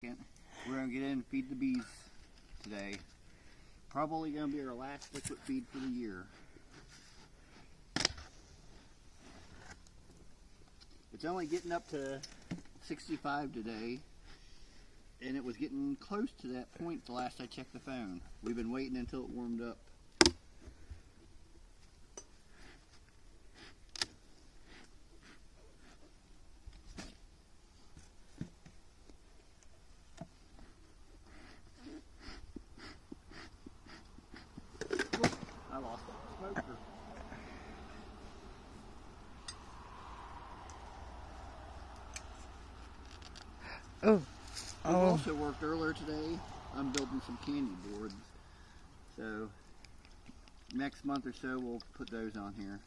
We're going to get in and feed the bees today. Probably going to be our last liquid feed for the year. It's only getting up to 65 today, and it was getting close to that point the last I checked the phone. We've been waiting until it warmed up. I lost the smoker. Oh. We also worked earlier today. I'm building some candy boards. So next month or so we'll put those on here.